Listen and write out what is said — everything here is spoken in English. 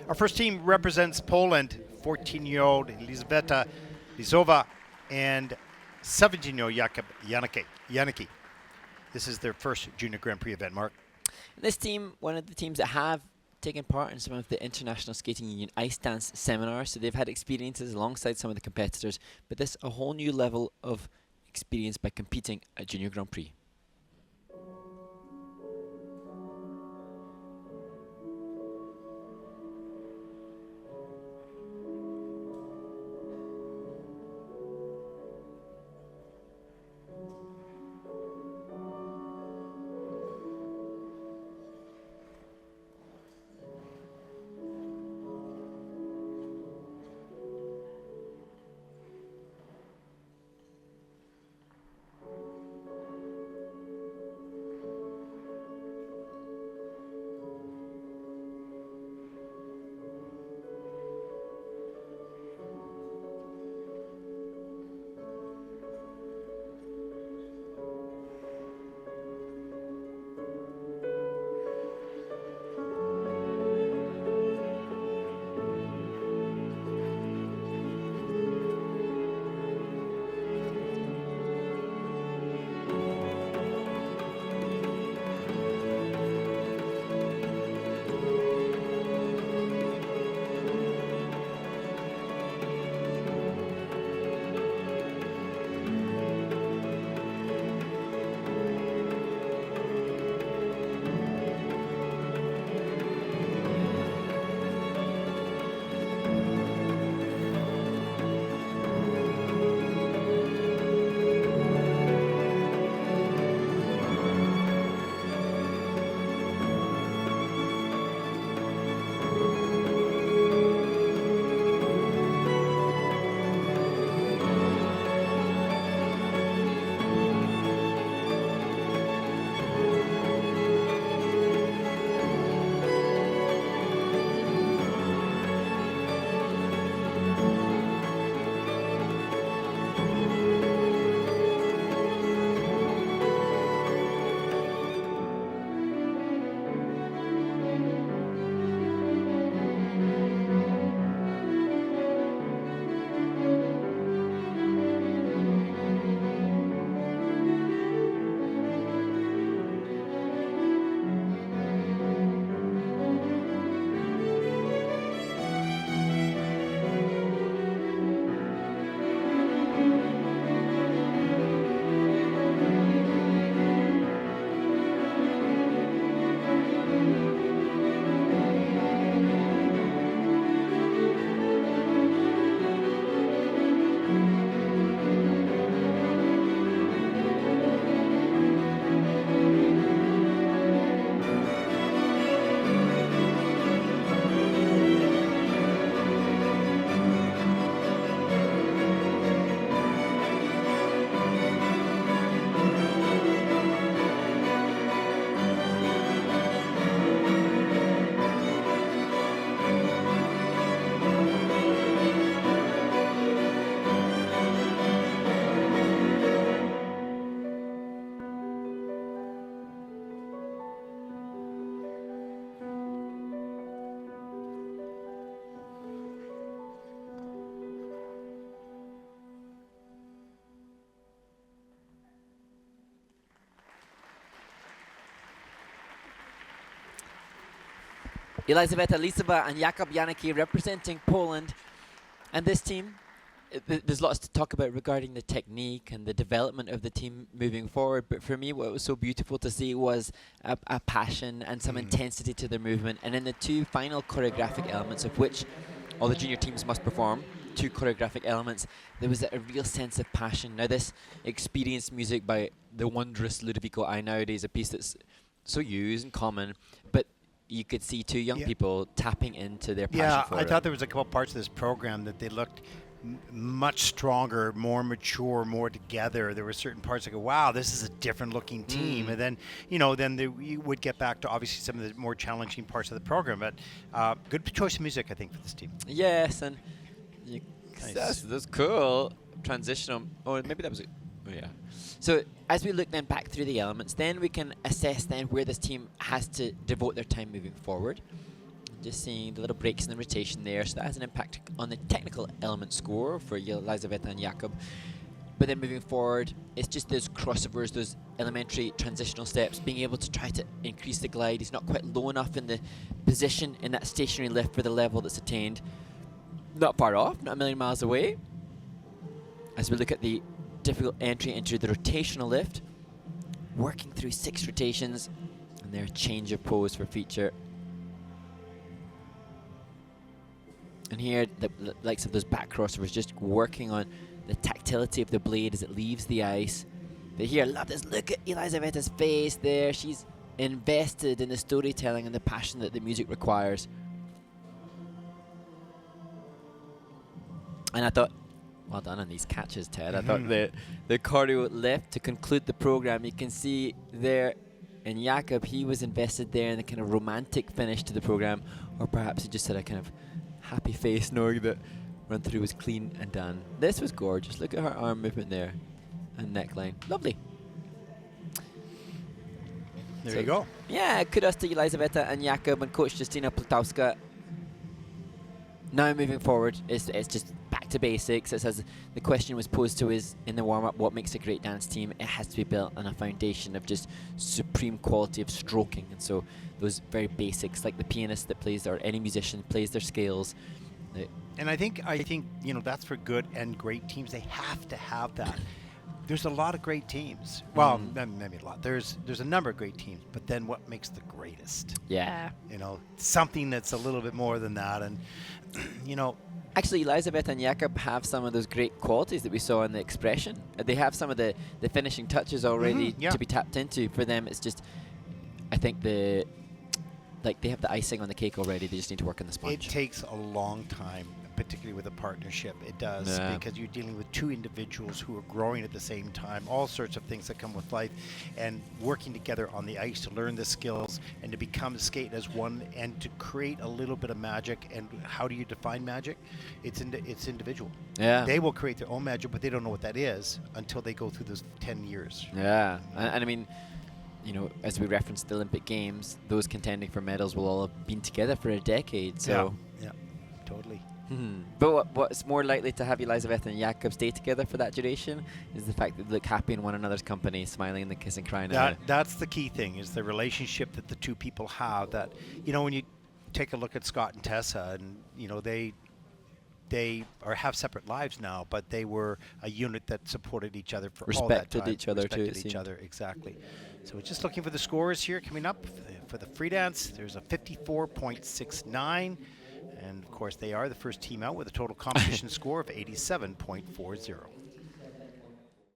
Our first team represents Poland, 14-year-old Yelyzaveta and 17-year-old Jakub JANICKI. This is their first Junior Grand Prix event, Mark. This team, one of the teams that have taken part in some of the International Skating Union ice dance seminars, so they've had experiences alongside some of the competitors, but this a whole new level of experience by competing at Junior Grand Prix. Yelyzaveta, LISOVA and Jakub JANICKI representing Poland. And this team, there's lots to talk about regarding the technique and the development of the team moving forward. But for me, what was so beautiful to see was a passion and some intensity to their movement. And in the two final choreographic elements, of which all the junior teams must perform, two choreographic elements, there was a real sense of passion. Now, this experienced music by the wondrous Ludovico Einaudi, a piece that's so used and common, but you could see two young people tapping into their passion for it. I thought there was a couple parts of this program that they looked much stronger, more mature, more together. There were certain parts that go, wow, this is a different looking team. And then, you would get back to obviously some of the more challenging parts of the program. But good choice of music, I think, for this team. Yes, and Nice. that's cool. Transitional. Oh, maybe that was it. Oh, yeah. So as we look then back through the elements, then we can assess then where this team has to devote their time moving forward. Just seeing the little breaks in the rotation there, so that has an impact on the technical element score for Yelyzaveta and Jakub. But then moving forward, it's just those crossovers, those elementary transitional steps, being able to try to increase the glide. He's not quite low enough in the position in that stationary lift for the level that's attained. Not far off, not a million miles away. As we look at the difficult entry into the rotational lift, working through 6 rotations, and their change of pose for feature. And here, the likes of those back crossovers, just working on the tactility of the blade as it leaves the ice. But here, I love this. Look at Yelyzaveta's face there. She's invested in the storytelling and the passion that the music requires. And I thought, well done on these catches, Ted. I thought the choreo lift to conclude the program, you can see there in Jakub, he was invested there in the kind of romantic finish to the program, or perhaps he just had a kind of happy face knowing that run through was clean and done. This was gorgeous. Look at her arm movement there and neckline. Lovely. There you go. Yeah, kudos to Yelyzaveta and Jakub and Coach Justyna Plutowska. Now moving forward, it's just back to basics. It says the question was posed to us in the warm-up, what makes a great dance team? It has to be built on a foundation of just supreme quality of stroking. And so those very basics, like the pianist that plays, or any musician plays their scales. And I think you know, that's for good and great teams. They have to have that. There's a lot of great teams. Well, maybe a lot. There's a number of great teams, but then what makes the greatest? Yeah. You know, something that's a little bit more than that. And, you know, actually, Yelyzaveta and Jakub have some of those great qualities that we saw in the expression. They have some of the finishing touches already to be tapped into. For them, it's just, I think they have the icing on the cake already. They just need to work on the sponge. It takes a long time, particularly with a partnership. It does, because you're dealing with 2 individuals who are growing at the same time, all sorts of things that come with life, and working together on the ice to learn the skills and to become skate as one and to create a little bit of magic. And how do you define magic? It's individual. Yeah. They will create their own magic, but they don't know what that is until they go through those 10 years. Yeah, and I mean, you know, as we referenced the Olympic Games, those contending for medals will all have been together for a decade. So yeah, totally. But what's more likely to have Yelyzaveta and Jakub stay together for that duration is the fact that they look happy in one another's company, smiling and kissing, crying. That's the key thing, is the relationship that the 2 people have. That, you know, when you take a look at Scott and Tessa, and you know, they have separate lives now, but they were a unit that supported each other for all that time. Respected each other too. Respected each other, exactly. So we're just looking for the scores here coming up for the free dance. There's a 54.69, and of course they are the first team out with a total competition score of 87.40.